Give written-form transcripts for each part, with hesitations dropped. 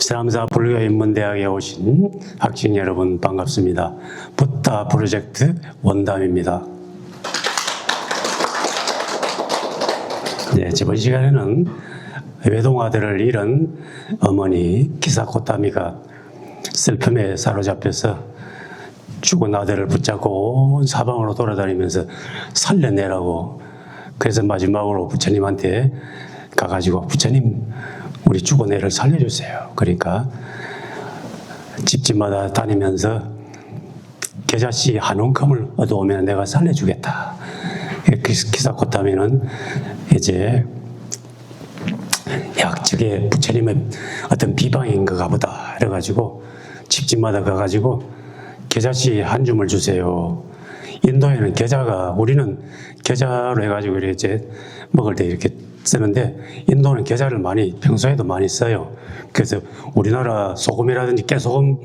지남사 불교인문대학에 오신 학생 여러분 반갑습니다. 붓다 프로젝트 원담입니다. 네, 저번 시간에는 외동아들을 잃은 어머니 기사코타미가 슬픔에 사로잡혀서 죽은 아들을 붙잡고 온 사방으로 돌아다니면서 살려내라고, 그래서 마지막으로 부처님한테 가가지고 부처님 우리 죽은 애를 살려주세요. 그러니까 집집마다 다니면서 계자씨 한 움큼을 얻어오면 내가 살려주겠다. 기사코타미는 이제 저게 부처님의 어떤 비방인가 보다 그래가지고 집집마다 가가지고 계자씨 한 줌을 주세요. 인도에는 계자가, 우리는 계자로 해가지고 이제 먹을 때 이렇게 쓰는데 인도는 계자를 평소에도 많이 써요. 그래서 우리나라 소금이라든지 깨소금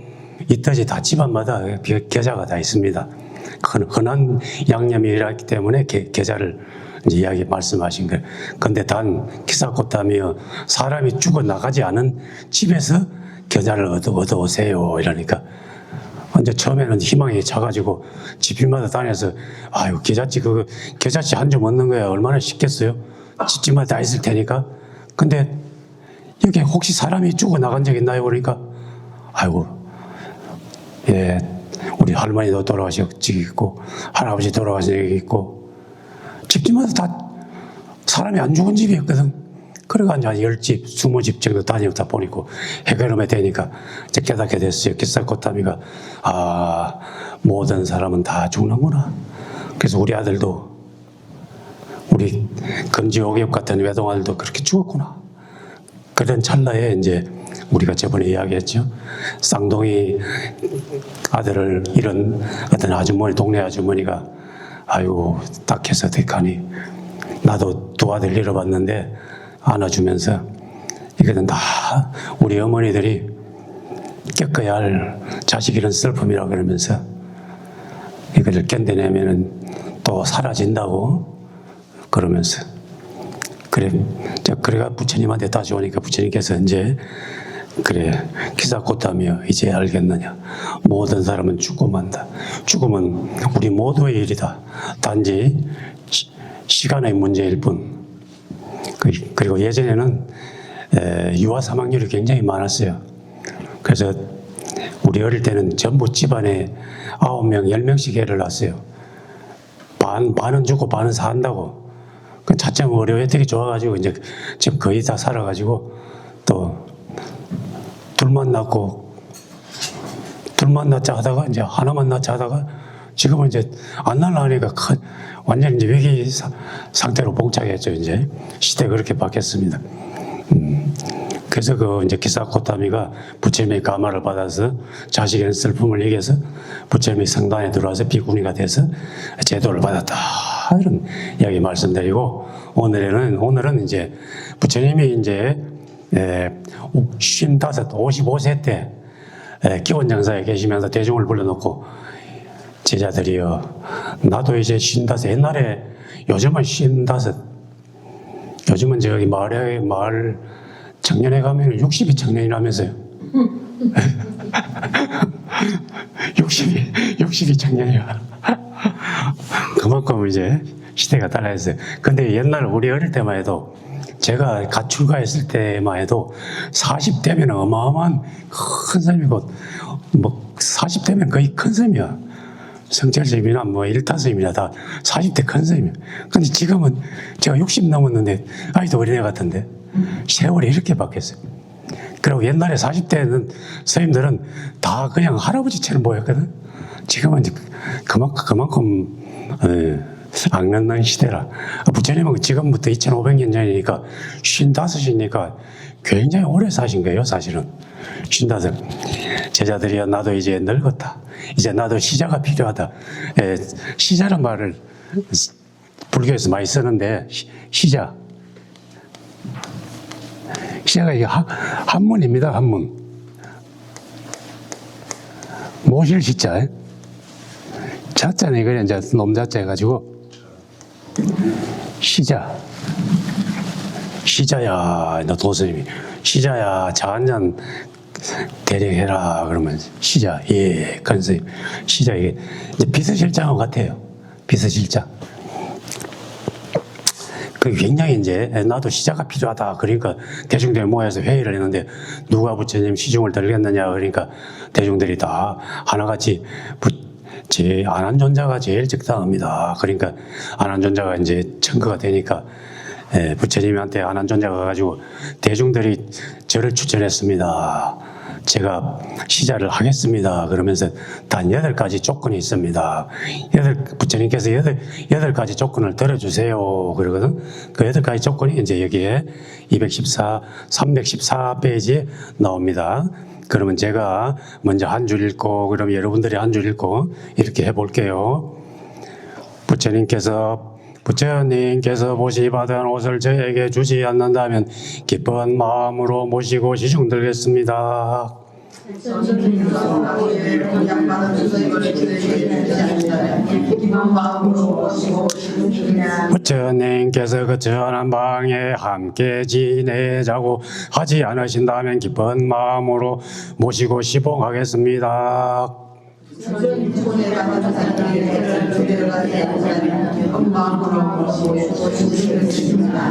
있듯이 다 집안마다 계자가 다 있습니다. 흔한 양념이라기 때문에 계자를 이제 말씀하신 거예요. 근데 단 기사코타미여 사람이 죽어나가지 않은 집에서 계자를 얻어오세요. 이러니까 이제 처음에는 희망이 차가지고 집집마다 다녀서 아유 계자씨 한 줌 얻는 거야 얼마나 쉽겠어요. 집집마다 다 있을 테니까. 근데 여기 혹시 사람이 죽어나간 적 있나요? 그러니까 아이고 예 우리 할머니도 돌아가신 적이 있고 할아버지 돌아가신 적이 있고 집집마다 다 사람이 안 죽은 집이었거든. 그래가 이제 10집, 20집 정도 다니다 보니까 해결하면 되니까 이제 깨닫게 됐어요. 기사코타미가 모든 사람은 다 죽는구나. 그래서 우리 아들도, 우리 금지옥엽 같은 외동아들도 그렇게 죽었구나. 그런 찰나에 이제 우리가 저번에 이야기했죠. 쌍둥이 아들을 잃은 어떤 아주머니, 동네 아주머니가 아이고 딱해서 어떡하니, 나도 두 아들 잃어봤는데 안아주면서 이거는 다 우리 어머니들이 겪어야 할 자식 잃은 슬픔이라고 그러면서 이거를 견뎌내면은 또 사라진다고 그러면서 그래가 부처님한테 다시 오니까 부처님께서 이제 그래 기사코타미여 이제 알겠느냐, 모든 사람은 죽고 만다. 죽음은 우리 모두의 일이다. 단지 시간의 문제일 뿐. 그리고 예전에는 유아 사망률이 굉장히 많았어요. 그래서 우리 어릴 때는 전부 집안에 9명, 10명씩 애를 낳았어요. 반은 죽고 반은 산다고. 그 차츰 의료 혜택이 좋아가지고 이제 지금 거의 다 살아가지고 또 둘만 낳자 하다가 이제 하나만 낳자 하다가 지금은 이제 안 날라가니까 완전 이제 위기 상태로 봉착했죠. 이제 시대가 그렇게 바뀌었습니다. 그래서 이제 기사코타미가 부처님의 감화를 받아서 자식의 슬픔을 이겨서 부처님의 성단에 들어와서 비구니가 돼서 제도를 받았다. 이런 이야기 말씀드리고 오늘은 이제 부처님이 이제 55세 때 기원장사에 계시면서 대중을 불러놓고 제자들이여, 나도 이제 55, 옛날에 요즘은 55, 요즘은 저기 마을 청년회 가면 60이 청년이라면서요. 60이 청년이야. 그만큼 이제 시대가 달라졌어요. 근데 옛날 우리 어릴 때만 해도, 제가 갓 출가했을 때만 해도 40대면 어마어마한 큰 스님이고, 40대면 거의 큰 스님이야. 성철스님이나 일타스님이나 다 40대 큰 스님이야. 근데 지금은 제가 60 넘었는데 아직도 어린애 같은데 세월이 이렇게 바뀌었어요. 그리고 옛날에 40대는 스님들은 다 그냥 할아버지처럼 보였거든. 지금은 이제 그만큼 악랄난 시대라. 부처님은 지금부터 2500년 전이니까 55이니까 굉장히 오래 사신 거예요. 사실은 55. 제자들이야, 나도 이제 늙었다. 이제 나도 시자가 필요하다. 시자란 말을 불교에서 많이 쓰는데, 시자가 이게 한문입니다. 한문. 모실 시자. 자자는 이거 이제 놈자자 해가지고 시자. 시자야, 너 도스님이. 시자야, 차 한잔 대령해라 그러면 시자 예 그래서 시자 이게 이제 비서실장과 같아요. 비서실장. 그 굉장히 이제 나도 시자가 필요하다 그러니까 대중들이 모여서 회의를 했는데 누가 부처님 시중을 들겠느냐 그러니까 대중들이 다 하나같이 제 안한존자가 제일 적당합니다. 그러니까 안한존자가 이제 청거가 되니까 부처님한테 안한존자가 가가지고 대중들이 저를 추천했습니다. 제가 시자를 하겠습니다. 그러면서 단 8가지 조건이 있습니다. 부처님께서 8가지 조건을 들어주세요. 그러거든. 그 8가지 조건이 이제 여기에 314페이지에 나옵니다. 그러면 제가 먼저 한 줄 읽고, 그럼 여러분들이 한 줄 읽고, 이렇게 해볼게요. 부처님께서 보시받은 옷을 저에게 주지 않는다면 기쁜 마음으로 모시고 시중들겠습니다. 부처님께서 그 전한 방에 함께 지내자고 하지 않으신다면 기쁜 마음으로 모시고 시봉하겠습니다.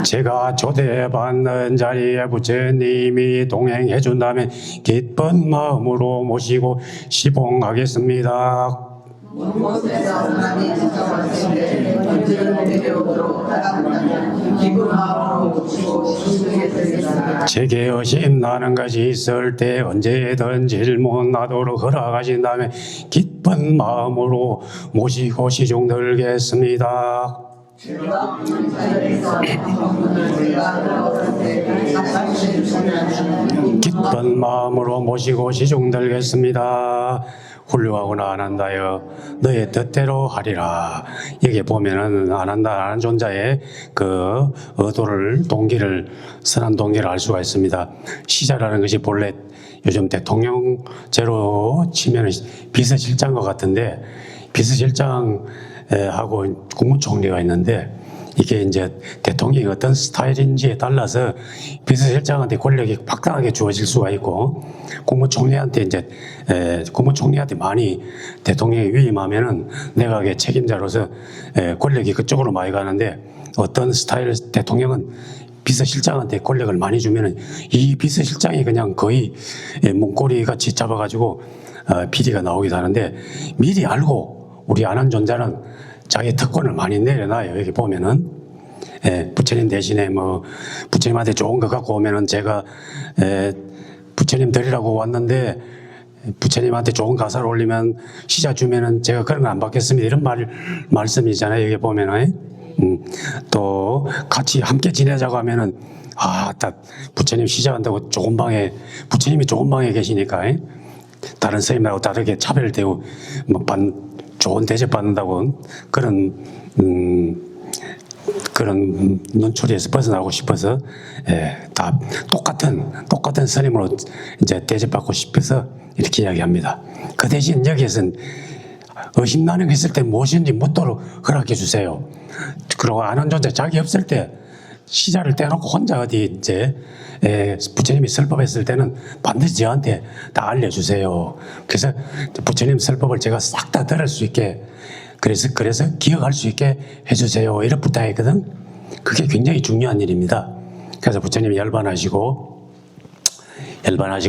제가 초대받는 자리에 부처님이 동행해 준다면 기쁜 마음으로 모시고 시봉하겠습니다. 제게 의심나는 것이 있을 때 언제든 질문하도록 허락하신다면 기쁜 마음으로 모시고 시중들겠습니다. 기쁜 마음으로 모시고 시중들겠습니다. 훌륭하구나 안한다여 너의 뜻대로 하리라. 여기 보면은 안한존자의 그 의도를 선한 동기를 알 수가 있습니다. 시자라는 것이 본래 요즘 대통령제로 치면은 비서실장과 같은데 비서실장하고 국무총리가 있는데 이게 이제 대통령이 어떤 스타일인지에 따라서 비서실장한테 권력이 확당하게 주어질 수가 있고 국무총리한테 많이 대통령이 위임하면은 내각의 책임자로서 권력이 그쪽으로 많이 가는데 어떤 스타일 대통령은 비서실장한테 권력을 많이 주면은 이 비서실장이 그냥 거의 문고리 같이 잡아가지고 비리가 나오기도 하는데 미리 알고 우리 안한존자는 자기 특권을 많이 내려놔요. 여기 보면은 부처님 대신에 부처님한테 좋은 거 갖고 오면은 제가 부처님 드리라고 왔는데 부처님한테 좋은 가사를 올리면 시자 주면은 제가 그런 거 안 받겠습니다. 이런 말씀이잖아요. 여기 보면은 또 같이 함께 지내자고 하면은 딱 부처님 시자 한다고 부처님이 좋은 방에 계시니까 다른 스님하고 다르게 차별되고 좋은 대접 받는다고 그런 눈초리에서 벗어나고 싶어서 다 똑같은 스님으로 이제 대접받고 싶어서 이렇게 이야기합니다. 그 대신 여기에서는 의심나는 게 있을 때 무엇인지 묻도록 허락해 주세요. 그리고 안한존자 자기 없을 때 시자를 떼놓고 혼자 어디 이제 부처님이 설법했을 때는 반드시 저한테 다 알려주세요. 그래서 부처님 설법을 제가 싹 다 들을 수 있게 그래서 기억할 수 있게 해주세요. 이렇게 부탁했거든. 그게 굉장히 중요한 일입니다. 그래서 부처님이 열반하시고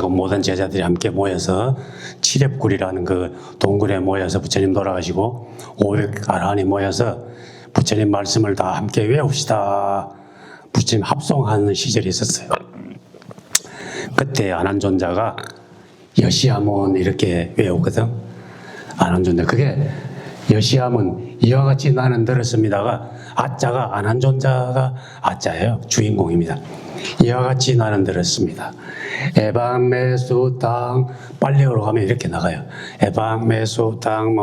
모든 제자들이 함께 모여서 칠엽굴이라는 그 동굴에 모여서 부처님 돌아가시고 500아라한이 모여서 부처님 말씀을 다 함께 외웁시다. 부처님 합송하는 시절이 있었어요. 그때 안한존자가 여시함은 이렇게 외우거든. 안한존자 그게 여시함은 이와 같이 나는 들었습니다가 아자가 안한존자가 아자예요. 주인공입니다. 이와 같이 나는 들었습니다. 에방매수당 빨리어로 가면 이렇게 나가요. 에방매수당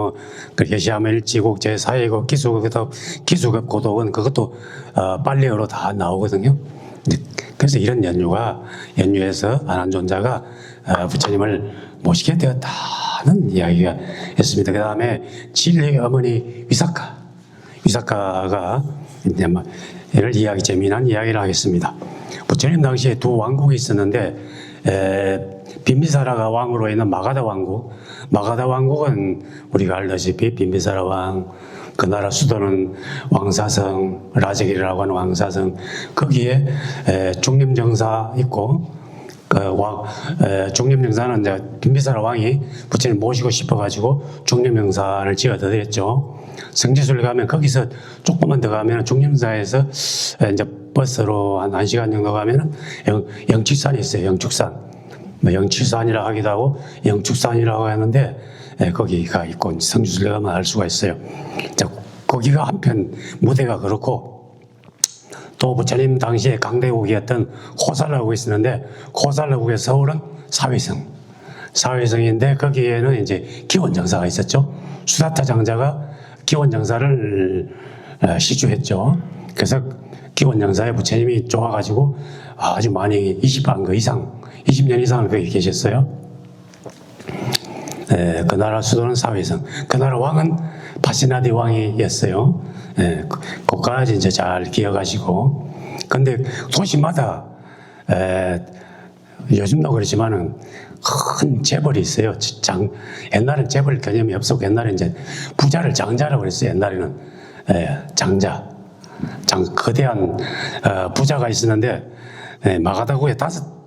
여시함은 일지국 제4위국 기수급 고독은 그것도 빨리어로 다 나오거든요. 그래서 이런 연유에서 안한존자가 부처님을 모시게 되었다는 이야기가 있습니다. 그 다음에 진리의 어머니 위사카가 재미난 이야기를 하겠습니다. 부처님 당시에 두 왕국이 있었는데 빈비사라가 왕으로 있는 마가다 왕국. 마가다 왕국은 우리가 알다시피 빈비사라 왕, 그 나라 수도는 왕사성, 라제길이라고 하는 왕사성. 거기에 중림정사 있고, 중림정사는 이제 빈비사라 왕이 부처님 모시고 싶어가지고 중림정사를 지어드렸죠. 성지순례 가면 거기서 조금만 더 가면 중림사에서 이제 버스로 한 1시간 정도 가면은 영축산이 있어요. 영축산. 뭐 영치산이라고 하기도 하고 영축산이라고 하는데 거기가 있고 성지순례 가면 알 수가 있어요. 자, 거기가 한편 무대가 그렇고 또 부처님 당시에 강대국이었던 호살라국이 있었는데 호살라국의 서울은 사위성. 사위성인데 거기에는 이제 기원정사가 있었죠. 수다타 장자가 기원정사를 시주했죠. 그래서 기원정사에 부처님이 좋아가지고 아주 많이 20년 이상을 거기 계셨어요. 그 나라 수도는 사위성. 그 나라 왕은 파시나디 왕이었어요. 그까지 이제 잘 기억하시고. 근데 도시마다 요즘도 그렇지만은 큰 재벌이 있어요. 옛날엔 재벌 개념이 없었고 옛날에 이제 부자를 장자라고 그랬어요. 옛날에는 장자, 거대한 부자가 있었는데 마가다구에 5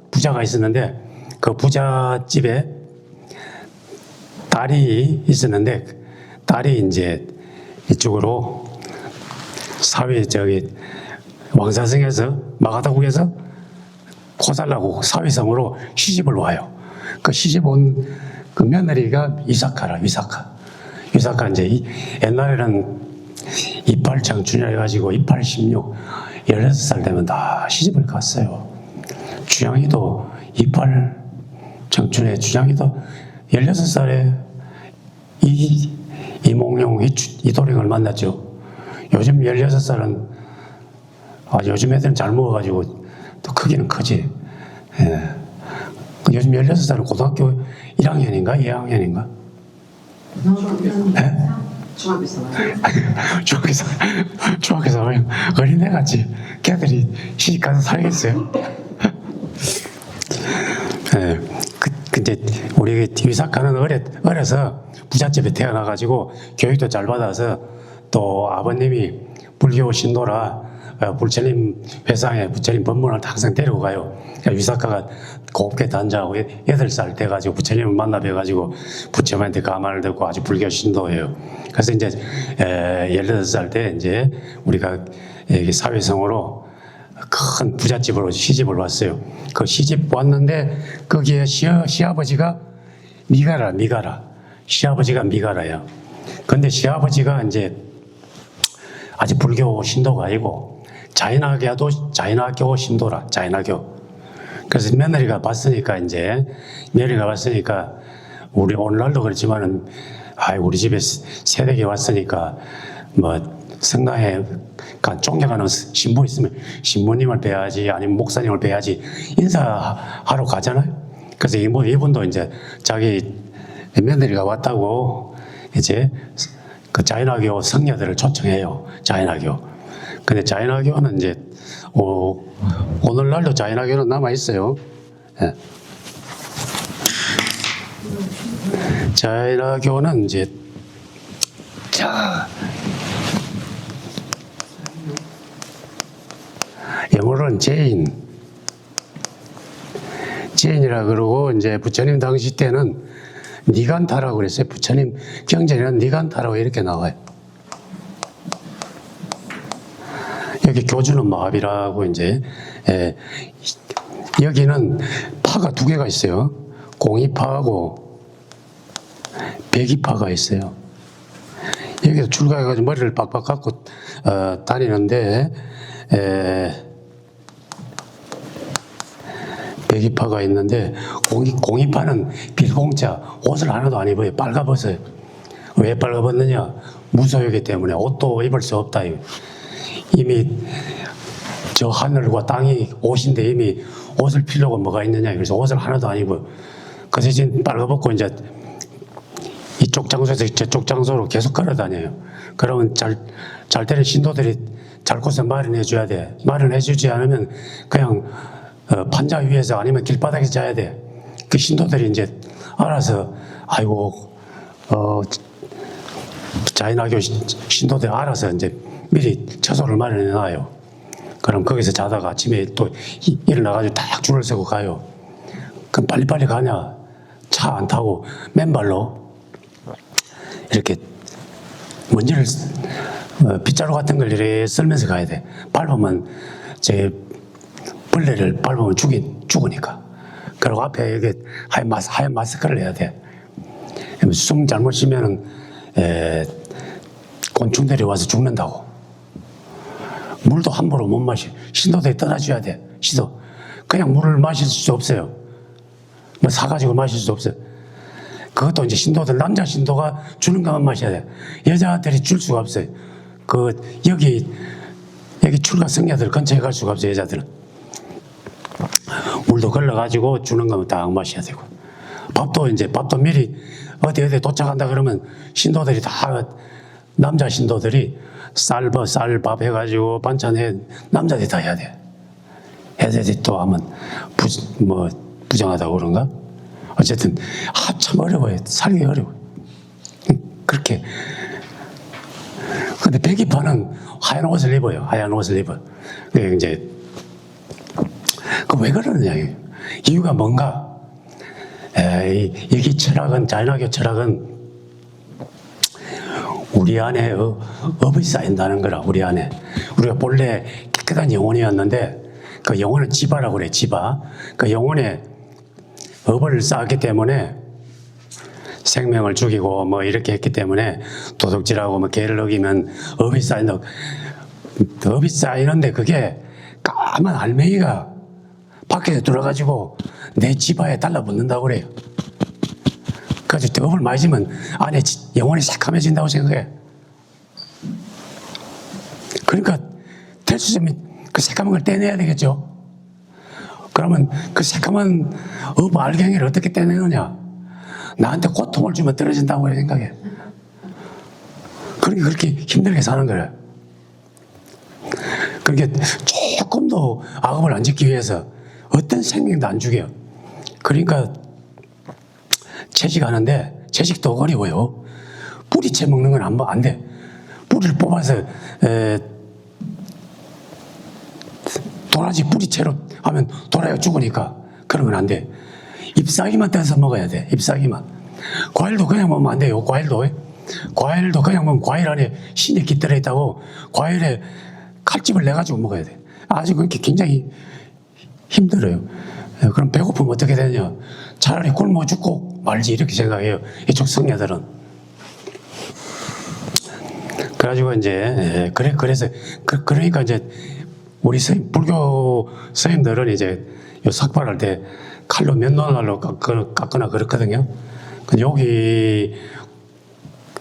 부자가 있었는데 그 부자 집에 딸이 있었는데 딸이 이제 이쪽으로 왕사성에서 마가다국에서 호살라국 사위성으로 시집을 와요. 그 시집 온 그 며느리가 위사카. 이제 옛날에는 이팔 청춘이라 해가지고 28, 16, 16살 되면 다 시집을 갔어요. 주양이도 28 청춘에 주양이도 16살에 이몽룡, 이도령을 만났죠. 요즘 16살은 요즘 애들은 잘 먹어가지고 또 크기는 크지. 요즘 16살은 고등학교 1학년인가 2학년인가? 중학교 3학년 어린애 같이 걔들이 시집가서 살겠어요? 근데 우리 위사카는 어려서 부잣집에 태어나가지고 교육도 잘 받아서 또 아버님이 불교 신도라 부처님 회상에 부처님 법문을 항상 데리고 가요. 위사카가 곱게 단자하고 8살 돼가지고 부처님을 만나 뵈가지고 부처님한테 가만을 듣고 아주 불교 신도예요. 그래서 이제 18살 때 이제 우리가 사회성으로 큰 부잣집으로 시집을 왔어요. 그 시집 왔는데 거기에 시아버지가 미가라. 시아버지가 미가라예요. 근데 시아버지가 이제 아직 불교 신도가 아니고 자이나교 신도라, 자이나교. 그래서 며느리가 봤으니까 우리 오늘날도 그렇지만은 우리 집에 새댁이 왔으니까 뭐 성당에 존경하는 신부 있으면 신부님을 뵈야지 아니면 목사님을 뵈야지 인사하러 가잖아요. 그래서 이분도 이제 자기 며느리가 왔다고 이제 그 자이나교 성녀들을 초청해요. 자이나교. 근데 자이나교는 이제 오늘날도 자이나교는 남아 있어요. 자이나교는 이제 영어로는 제인이라 그러고 이제 부처님 당시 때는 니간타라고 그랬어요. 부처님 경전에는 니간타라고 이렇게 나와요. 여기 교주는 마합이라고 이제 여기는 파가 2개가 있어요. 공이파하고 백이파가 있어요. 여기서 출가해가지고 머리를 빡빡 깎고 다니는데 백이파가 있는데 공이파는 빌공자 옷을 하나도 안 입어요. 빨가벗어요. 왜 빨가벗느냐? 무소유기 때문에 옷도 입을 수 없다. 이미 저 하늘과 땅이 옷인데 이미 옷을 필요가 뭐가 있느냐. 그래서 옷을 하나도 안 입어요. 그 대신 빨가벗고 이제 이쪽 장소에서 저쪽 장소로 계속 걸어다녀요. 그러면 잘 되는 신도들이 잘 곳에 마련해줘야 돼. 마련해주지 않으면 그냥 판자 위에서 아니면 길바닥에서 자야 돼. 그 신도들이 이제 알아서, 아이고, 자인학교 신도들이 알아서 이제 미리 처소를 마련해 놔요. 그럼 거기서 자다가 아침에 또 일어나가지고 딱 줄을 서고 가요. 그럼 빨리빨리 가냐? 차 안 타고 맨발로 이렇게 먼지를, 빗자루 같은 걸 이렇게 쓸면서 가야 돼. 밟으면, 벌레를 밟으면 죽으니까. 그리고 앞에 이게 하얀 마스크를 해야 돼. 숨 잘못 쉬면은, 곤충들이 와서 죽는다고. 물도 함부로 못 마셔. 신도들이 떠나줘야 돼. 신도. 그냥 물을 마실 수 없어요. 뭐 사가지고 마실 수 없어요. 그것도 이제 신도들, 남자 신도가 주는 것만 마셔야 돼. 여자들이 줄 수가 없어요. 여기 출가 성녀들 근처에 갈 수가 없어요, 여자들은. 물도 걸러가지고 주는 거면 딱 마셔야 되고. 밥도 미리 어디 도착한다 그러면 신도들이 다, 남자 신도들이 쌀밥 해가지고 반찬 남자들이 다 해야 돼. 애들이 또 하면 부정하다고 그런가? 어쨌든, 참 어려워요. 살기 어려워요. 그렇게. 근데 백이파는 하얀 옷을 입어요. 하얀 옷을 입어요. 이제, 왜 그러느냐. 이유가 뭔가? 여기 철학은, 자연학교 철학은 우리 안에 업이 쌓인다는 거라, 우리 안에. 우리가 본래 깨끗한 영혼이었는데, 그 영혼은 지바라고 그래, 지바. 그 영혼에 업을 쌓았기 때문에 생명을 죽이고 뭐 이렇게 했기 때문에 도둑질하고 뭐 개를 어기면 업이 쌓인다. 업이 쌓이는데 그게 까만 알맹이가 밖에서 들어가지고 내 지바에 달라붙는다고 그래요. 그래서 업을 많이 지면 안에 영혼이 새카매진다고 생각해. 그러니까 될 수 있으면 그 새까만 걸 떼내야 되겠죠. 그러면 그 새까만 알갱이를 어떻게 떼내느냐? 나한테 고통을 주면 떨어진다고 생각해. 그러니까 그렇게 힘들게 사는 거예요. 그러니까 조금도 악업을 안 짓기 위해서 어떤 생명도 안 죽여요. 그러니까 채식하는데 채식도 어려워요. 뿌리채 먹는 건 안 돼. 뿌리를 뽑아서 도라지 뿌리채로 하면 도라지가 죽으니까 그런 건 안 돼. 잎사귀만 떼서 먹어야 돼. 잎사귀만. 과일도 그냥 먹으면 안 돼요. 과일도 그냥 먹으면 과일 안에 신이 깃들어 있다고 과일에 칼집을 내가지고 먹어야 돼. 아주 그렇게 굉장히 힘들어요. 그럼 배고프면 어떻게 되냐? 차라리 굶어 죽고 말지 이렇게 생각해요. 이쪽 성녀들은. 그래가지고 이제 그래서 그러니까 이제 우리 불교 스님들은 이제 삭발할 때 칼로 면도날로 깎거나 그렇거든요. 근데 여기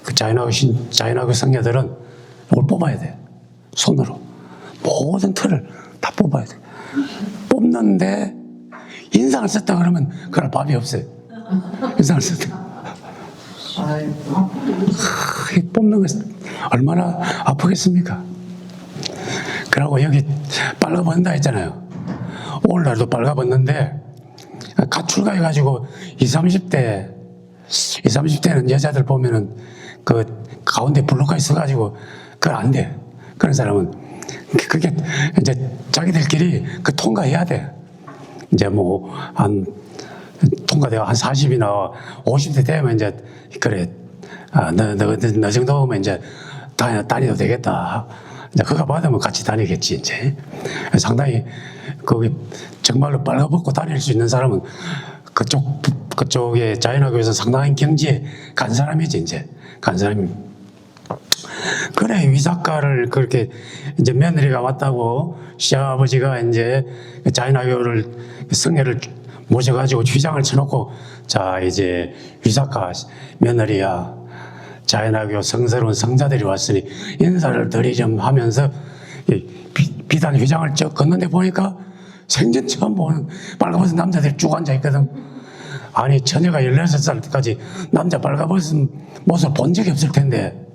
그 자인하고 성녀들은 이걸 뽑아야 돼. 손으로. 모든 털을 다 뽑아야 돼. 뽑는데 인상을 썼다 그러면 그날 밥이 없어요. 인상을 썼다. 뽑는 거 얼마나 아프겠습니까? 그러고 여기 빨가벗는다 했잖아요. 오늘날도 빨가벗는데 갓 출가해가지고 20, 30대는 여자들 보면은 그 가운데 블록까지 써가지고 그건 안 돼. 그런 사람은 그게 이제 자기들끼리 그 통과해야 돼. 이제 뭐 통과되고 한 40이나 50대 되면 이제 그래 너 정도면 이제 다녀도 되겠다. 이제 그거 받으면 같이 다니겠지, 이제. 상당히, 거기, 정말로 빨가벗고 다닐 수 있는 사람은 그쪽에 자연학교에서 상당한 경지에 간 사람이지, 이제. 간 사람이. 그래, 위작가를 그렇게, 이제 며느리가 왔다고, 시아버지가 이제 자연학교를, 성녀를 모셔가지고 휘장을 쳐놓고, 자, 이제 위작가 며느리야. 자연학교 성스러운 성자들이 왔으니 인사를 드리좀 하면서 비단 휘장을 쭉 걷는데 보니까 생전 처음 보는 빨가벗은 남자들이 쭉 앉아있거든. 아니 처녀가 16살 때까지 남자 빨가벗은 모습을 본 적이 없을 텐데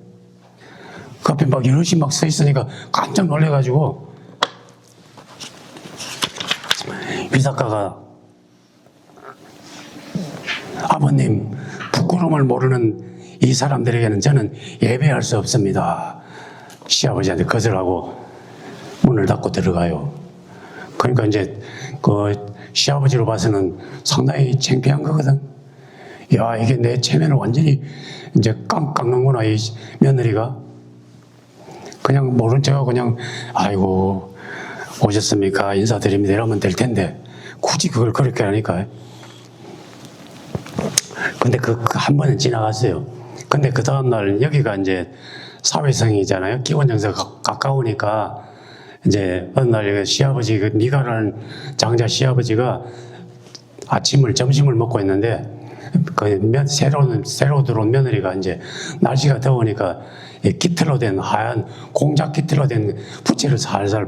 그 앞에 막 이러시 막 서 있으니까 깜짝 놀래가지고 위작가가 아버님, 부끄러움을 모르는 이 사람들에게는 저는 예배할 수 없습니다. 시아버지한테 거절하고 문을 닫고 들어가요. 그러니까 이제 그 시아버지로 봐서는 상당히 창피한 거거든. 야, 이게 내 체면을 완전히 이제 깎는구나, 이 며느리가. 그냥 모른 척하고 그냥, 아이고, 오셨습니까? 인사드립니다. 이러면 될 텐데, 굳이 그걸 그렇게 하니까. 근데 그 한 번은 지나갔어요. 근데 그 다음날 여기가 이제 사회성이잖아요. 기원정서가 가까우니까 이제 어느 날 시아버지, 그 미가라는 장자 시아버지가 점심을 먹고 있는데 새로 들어온 며느리가 이제 날씨가 더우니까 기틀로 된 하얀 공작 기틀로 된 부채를 살살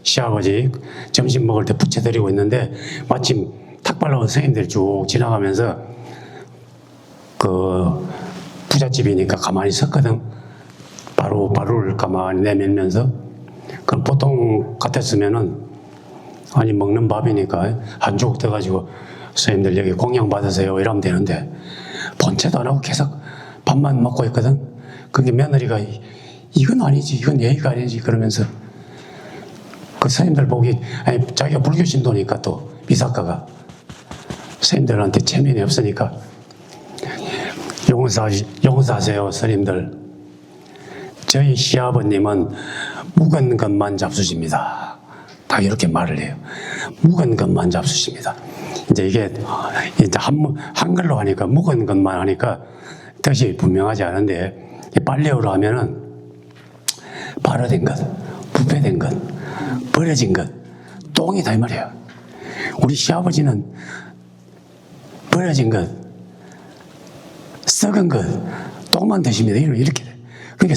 시아버지 점심 먹을 때 부채 드리고 있는데 마침 탁발라온 선생님들이 쭉 지나가면서 그 부잣집이니까 가만히 섰거든. 바로를 가만히 내밀면서. 그럼 보통 같았으면은 아니 먹는 밥이니까 한 조각 떠가지고 선생님들 여기 공양 받으세요 이러면 되는데 본체도 안 하고 계속 밥만 먹고 있거든. 그게 며느리가 이건 아니지, 이건 예의가 아니지 그러면서 그 선생님들 보기, 아니 자기가 불교 신도니까 또 미사과가 선생님들한테 체면이 없으니까 용서하세요 선생님들. 저희 시아버님은 묵은 것만 잡수십니다. 다 이렇게 말을 해요. 묵은 것만 잡수십니다. 이제 이게 이제 한글로 하니까 묵은 것만 하니까 뜻이 분명하지 않은데 빨래어로 하면은 발효된 것, 부패된 것, 버려진 것, 똥이다 이 말이에요. 우리 시아버지는 버려진 것, 썩은 것, 똥만 드십니다. 이렇게 돼. 그러니까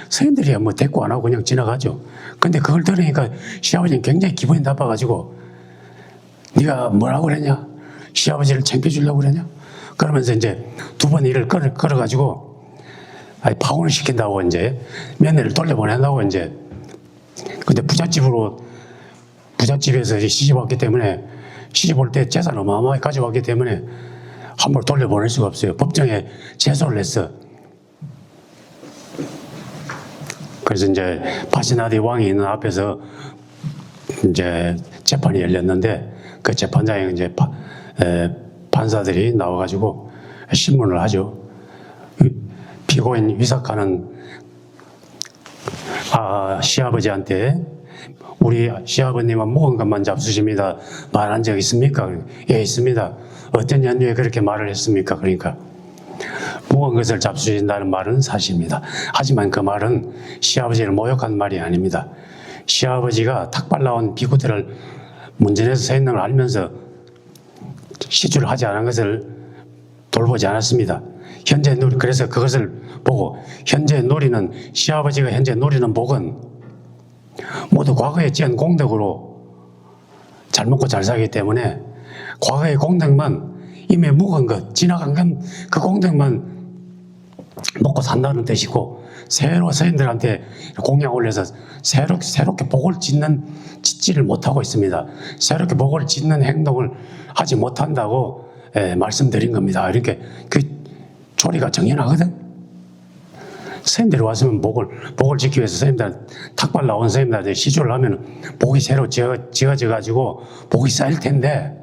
선생님들이 뭐 대꾸 안 하고 그냥 지나가죠. 근데 그걸 들으니까 시아버지는 굉장히 기분이 나빠가지고 네가 뭐라고 그랬냐? 시아버지를 챙겨주려고 그랬냐? 그러면서 이제 두 번 일을 끌어가지고 파혼을 시킨다고 이제 며느리를 돌려보낸다고 이제. 근데 부잣집에서 시집 왔기 때문에 시집 올 때 재산 어마어마하게 가져왔기 때문에 함부로 돌려보낼 수가 없어요. 법정에 제소를 했어. 그래서 이제 바시나디 왕이 있는 앞에서 이제 재판이 열렸는데 그 재판장에 이제 판사들이 나와가지고 신문을 하죠. 피고인 위사카는 시아버지한테 우리 시아버님은 묵은 것만 잡수십니다. 말한 적 있습니까? 예, 있습니다. 어떤 연유에 그렇게 말을 했습니까? 그러니까 묵은 것을 잡수신다는 말은 사실입니다. 하지만 그 말은 시아버지를 모욕한 말이 아닙니다. 시아버지가 탁발 나온 비구들을 문전에서 서 있는 걸 알면서 시주를 하지 않은 것을 돌보지 않았습니다. 그래서 그것을 보고 시아버지가 현재 누리는 복은 모두 과거에 지은 공덕으로 잘 먹고 잘 살기 때문에 과거의 공덕만 이미 묵은 것, 지나간 건 그 공덕만 먹고 산다는 뜻이고 새로 서인들한테 공양 올려서 새롭게 복을 짓지를 못하고 있습니다. 새롭게 복을 짓는 행동을 하지 못한다고 말씀드린 겁니다. 이렇게 그 조리가 정연하거든. 선생님들이 왔으면 복을 지키기 위해서 탁발 나온 선생님들한테 시주를 하면 복이 새로 지어져가지고 복이 쌓일 텐데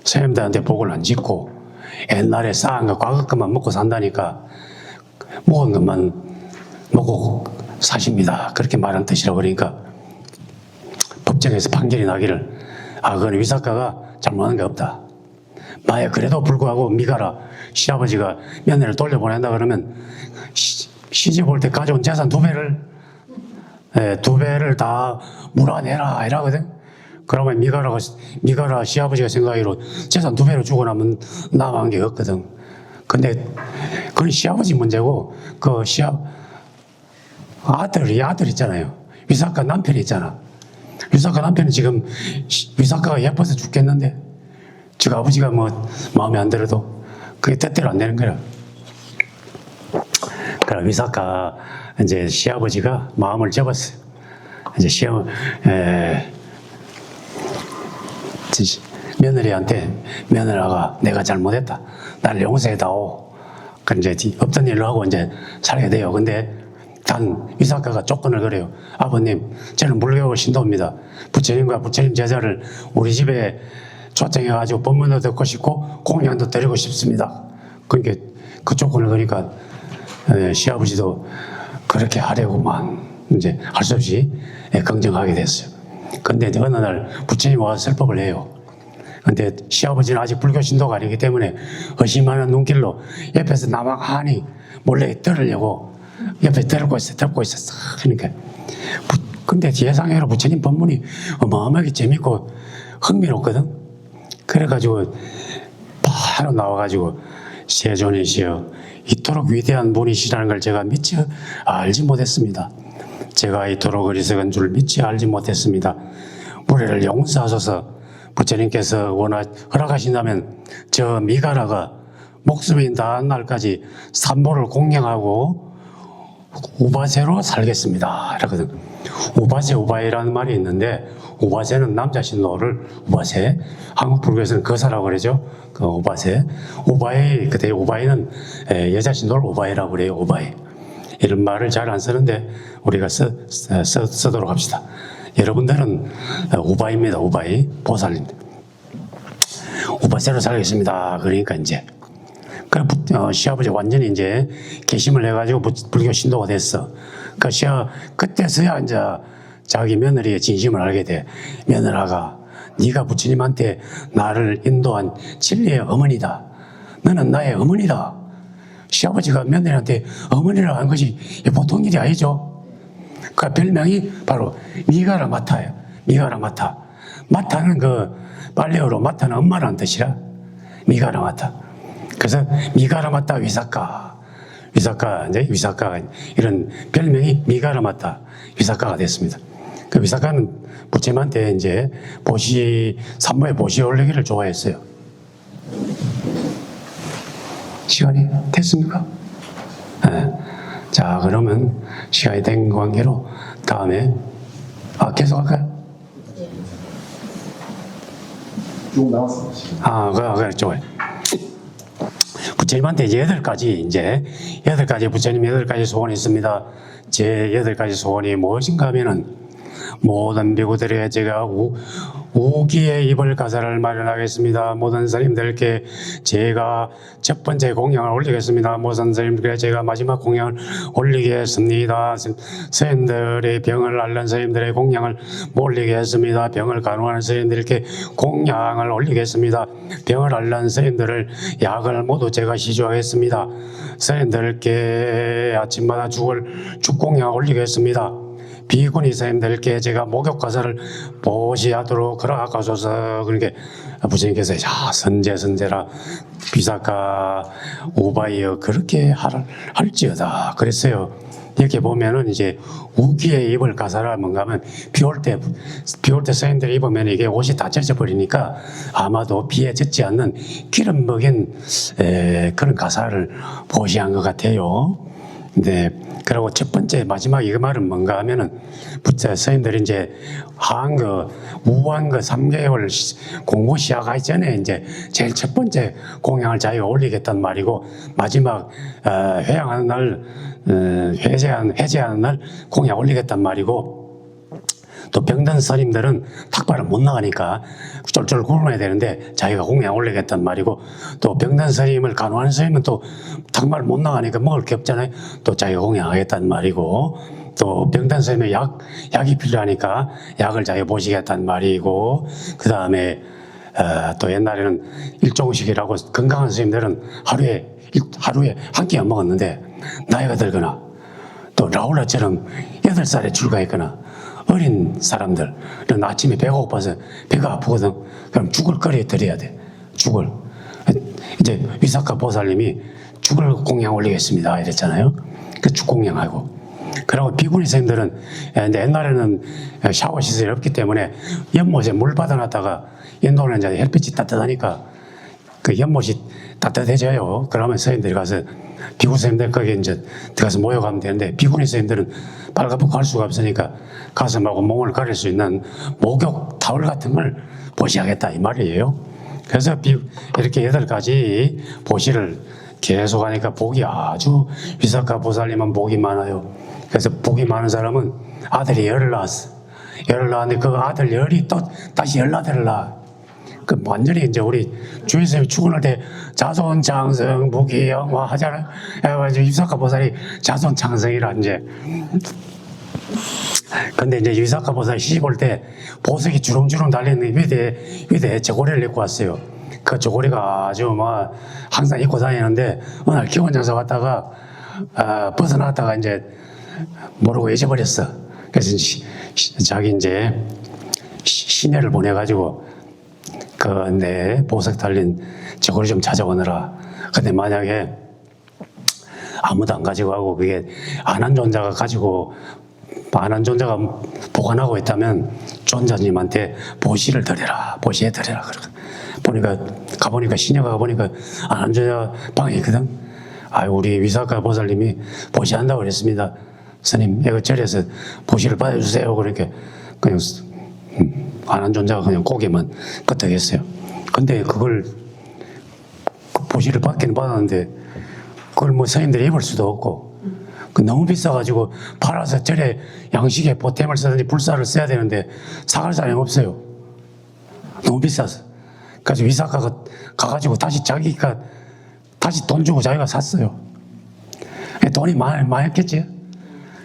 선생님들한테 복을 안 짓고 옛날에 쌓은 거 과거 것만 먹고 산다니까 먹은 것만 먹고 사십니다. 그렇게 말한 뜻이라고. 그러니까 법정에서 판결이 나기를 그건 위사카가 잘못한 게 없다. 만약 그래도 불구하고 미가라 시아버지가 며느리를 돌려보낸다 그러면 시집 올 때 가져온 재산 두 배를 다 물어내라 이러거든. 그러면 미가라 시아버지가 생각하기로 재산 두 배로 주고 나면 남은 게 없거든. 근데 그건 시아버지 문제고 아들 있잖아요. 위사카 남편이 있잖아. 위사카 남편은 지금 위사카가 예뻐서 죽겠는데 지금 아버지가 뭐 마음에 안 들어도 그게 뜻대로 안 되는 거야. 그럼 위사카 이제 시아버지가 마음을 접었어요. 이제 며느리한테 며느라가 내가 잘못했다. 나를 용서해다오. 그 이제 없던 일로 하고 이제 살게 돼요. 근데 단 위사카가 조건을 그래요. 아버님, 저는 물교 신도입니다. 부처님과 부처님 제자를 우리 집에 초청해가지고 법문도 듣고 싶고 공양도 드리고 싶습니다. 그러니까 그 조건을 그러니까 시아버지도 그렇게 하려고만 이제 할 수 없이 긍정하게 됐어요. 근데 이제 어느 날 부처님 와서 설법을 해요. 근데 시아버지는 아직 불교 신도가 아니기 때문에 의심하는 눈길로 옆에서 나만하니 몰래 들으려고 옆에 들고 있었어. 그러니까 근데 예상외로 부처님 법문이 어마어마하게 재밌고 흥미롭거든. 그래가지고 바로 나와가지고 세존이시여, 이토록 위대한 분이시라는 걸 제가 미처 알지 못했습니다. 제가 이토록 어리석은 줄 미처 알지 못했습니다. 무례를 용서하소서. 부처님께서 허락하신다면 저 미가라가 목숨이 다한 날까지 삼보를 공양하고 우바세로 살겠습니다. 이러거든. 우바세, 우바이라는 말이 있는데, 우바세는 남자 신도를 우바세, 한국 불교에서는 거사라고 그러죠. 그 우바세, 우바이, 그때 우바이는 여자 신도를 우바이라고 그래요. 우바이. 이런 말을 잘 안 쓰는데 우리가 쓰도록 합시다. 여러분들은 우바입니다. 우바이, 보살입니다. 우바세로 살겠습니다. 그러니까 이제 시아버지 완전히 이제 개심을 해가지고 불교 신도가 됐어. 그때서야 이제 자기 며느리의 진심을 알게 돼. 며느라가 네가 부처님한테 나를 인도한 진리의 어머니다. 너는 나의 어머니다. 시아버지가 며느리한테 어머니라고 한 것이 보통 일이 아니죠. 그 별명이 바로 미가라 마타예요. 미가라 마타. 마타는 그 빨레어로 마타는 엄마라는 뜻이라 미가라 마타. 그래서 미가라 마타 위사카. 이제 위사카가 이런 별명이 미가라 마타 위사카가 됐습니다. 그 위사카는 부처님한테 이제 산모의 보시 올리기를 좋아했어요. 시간이 됐습니까? 네. 자, 그러면 시간이 된 관계로 다음에 계속 할까요? 쭉 나왔습니다. 그래, 좋아요. 부처님한테 이제 8가지 부처님 8가지 소원이 있습니다. 제 8가지 소원이 무엇인가 하면은 모든 비구들에게 제가 우기의 입을 가사를 마련하겠습니다. 모든 스님들께 제가 첫 번째 공양을 올리겠습니다. 모든 스님들께 제가 마지막 공양을 올리겠습니다. 스님들의 병을 앓는 스님들의 공양을 올리겠습니다. 병을 간호하는 스님들께 공양을 올리겠습니다. 병을 앓는 스님들을 약을 모두 제가 시주하겠습니다. 스님들께 아침마다 죽공양을 올리겠습니다. 비구니 스님들께 제가 목욕가사를 보시하도록 허락하소서. 그러니까 부처님께서 선제라 비사카 우바이여 그렇게 할지어다 그랬어요. 이렇게 보면은 이제 우기의 입을 가사를 뭔가 하면 비 올 때 스님들이 입으면 이게 옷이 다 젖어버리니까 아마도 비에 젖지 않는 기름 먹인 그런 가사를 보시한 것 같아요. 네. 그리고 첫 번째, 마지막 이 말은 뭔가 하면은, 스님들이 이제 우한 3개월 공부 시작하기 전에 이제 제일 첫 번째 공양을 자기가 올리겠다는 말이고, 마지막, 회양하는 날, 해제하는 날 공양 올리겠다는 말이고, 또 병든 스님들은 탁발을 못 나가니까 쫄쫄 굶어야 되는데 자기가 공양 올리겠단 말이고, 또 병든 스님을 간호하는 스님은 또 탁발 못 나가니까 먹을 게 없잖아요. 또 자기가 공양하겠단 말이고, 또 병든 스님의 약이 필요하니까 약을 자기가 보시겠단 말이고, 그 다음에 또 옛날에는 일종식이라고 건강한 스님들은 하루에 한 끼 안 먹었는데, 나이가 들거나 또 라울라처럼 8살에 출가했거나 어린 사람들은 아침에 배가 고파서 배가 아프거든. 그럼 죽을 끓여 드려야 돼. 죽을. 이제 위사카 보살님이 죽을 공양 올리겠습니다 이랬잖아요. 그 죽 공양하고. 그리고 비구니 선생님들은 옛날에는 샤워 시설이 없기 때문에 연못에 물 받아놨다가 인도는 이제 햇빛이 따뜻하니까 그 연못이 따뜻해져요. 그러면 선생님들이 가서 비구 선생님들 거기 이제 들어가서 모여가면 되는데 비구니 선생님들은 빨갛고 갈 수가 없으니까 가슴하고 몸을 가릴 수 있는 목욕 타월 같은 걸 보시하겠다 이 말이에요. 그래서 이렇게 8가지 보시를 계속 하니까 복이 아주 위사카 보살님은 복이 많아요. 그래서 복이 많은 사람은 아들이 열을 낳았어. 열을 낳았는데 그 아들 열이 또 다시 열나들을 낳아. 그 완전히 이제 우리 주의선생님이 출근할 때 자손 창성 무기영화 하잖아요. 그래가지고 위사카 보살이 자손 창성이라 이제. 근데 이제 위사카 보살이 시집 올 때 보석이 주렁주렁 달려있는 위대에 저고리를 입고 왔어요. 그 저고리가 아주 뭐 항상 입고 다니는데 어느 날 기원장사 왔다가 벗어났다가 이제 모르고 잊어버렸어. 그래서 자기 이제 시내를 보내가지고 그 내 보석 달린 저고리 좀 찾아오느라. 근데 만약에 아무도 안 가지고 가고 그게 안한존자가 가지고 안한존자가 보관하고 있다면 존자님한테 보시를 드려라, 보시에 드려라. 보니까 가보니까 시내가 가보니까 안한존자 방에 있거든. 우리 위사카 보살님이 보시한다고 그랬습니다. 스님, 이거 절에서 보시를 받아주세요. 그러니까 그냥 안한존자가 그냥 고개만 끄덕였어요. 근데 그걸 보시를 받기는 받았는데 그걸 뭐 스님들이 입을 수도 없고 너무 비싸가지고 팔아서 절에 양식에 보탬을 쓰든지 불사를 써야 되는데 사갈 사람이 없어요. 너무 비싸서. 그래서 위사카가 가가지고 다시 자기가 다시 돈 주고 자기가 샀어요. 돈이 많았겠지.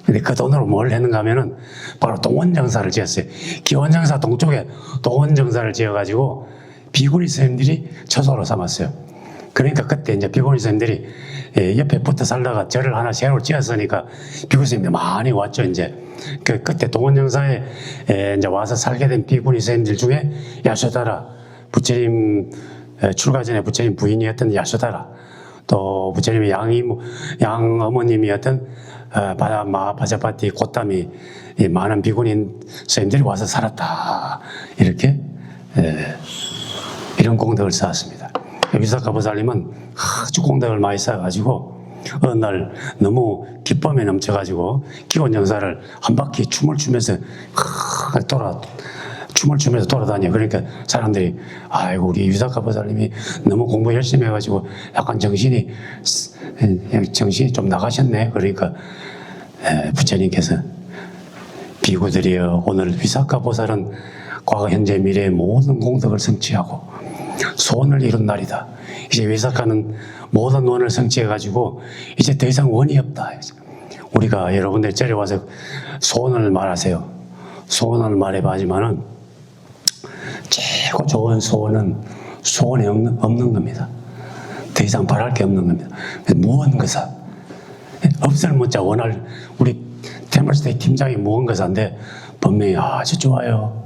근데 그 돈으로 뭘 했는가 하면은 바로 동원정사를 지었어요. 기원정사 동쪽에 동원정사를 지어가지고 비구니 스님들이 처소로 삼았어요. 그러니까 그때 이제 비구니 스님들이 옆에 붙어 살다가 절을 하나 새로 지었으니까 비구니 스님들이 많이 왔죠. 이제 그때 동원정사에 이제 와서 살게 된 비구니 스님들 중에 야쇼다라 부처님 출가 전에 부처님 부인이었던 야쇼다라, 또 부처님의 양 어머님이었던 마하파자파티 고타미, 많은 비구니 스님들이 와서 살았다. 이렇게 이런 공덕을 쌓았습니다. 위사카 보살님은 아주 공덕을 많이 쌓아가지고 어느 날 너무 기쁨에 넘쳐가지고 기원정사를 한 바퀴 춤을 추면서 돌아다녀. 그러니까 사람들이 아이고 우리 위사카 보살님이 너무 공부 열심히 해가지고 약간 정신이 좀 나가셨네. 그러니까 부처님께서 비구들이여, 오늘 위사카 보살은 과거 현재 미래의 모든 공덕을 성취하고 소원을 이룬 날이다. 이제 위사카는 모든 원을 성취해가지고 이제 더 이상 원이 없다. 우리가 여러분들 절에 와서 소원을 말하세요. 소원을 말해봐. 하지만은 최고 좋은 소원은 소원이 없는 겁니다. 더 이상 바랄 게 없는 겁니다. 무언거사. 없을 문자 원할 우리 테마스테이 팀장이 무언거사인데 분명히 아주 좋아요.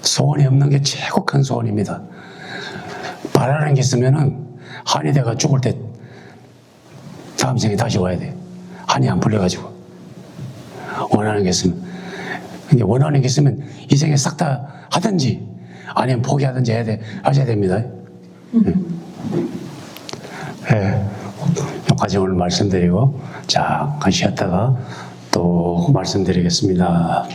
소원이 없는 게 최고 큰 소원입니다. 바라는 게 있으면은 한이 돼가 죽을 때 다음 생에 다시 와야 돼. 한이 안 풀려가지고. 원하는 게 있으면. 원하는 게 있으면 이 생에 싹 다 하든지 아니면 포기하든지 하셔야 됩니다. 여기까지 오늘 말씀드리고 잠깐 쉬었다가 또 말씀드리겠습니다.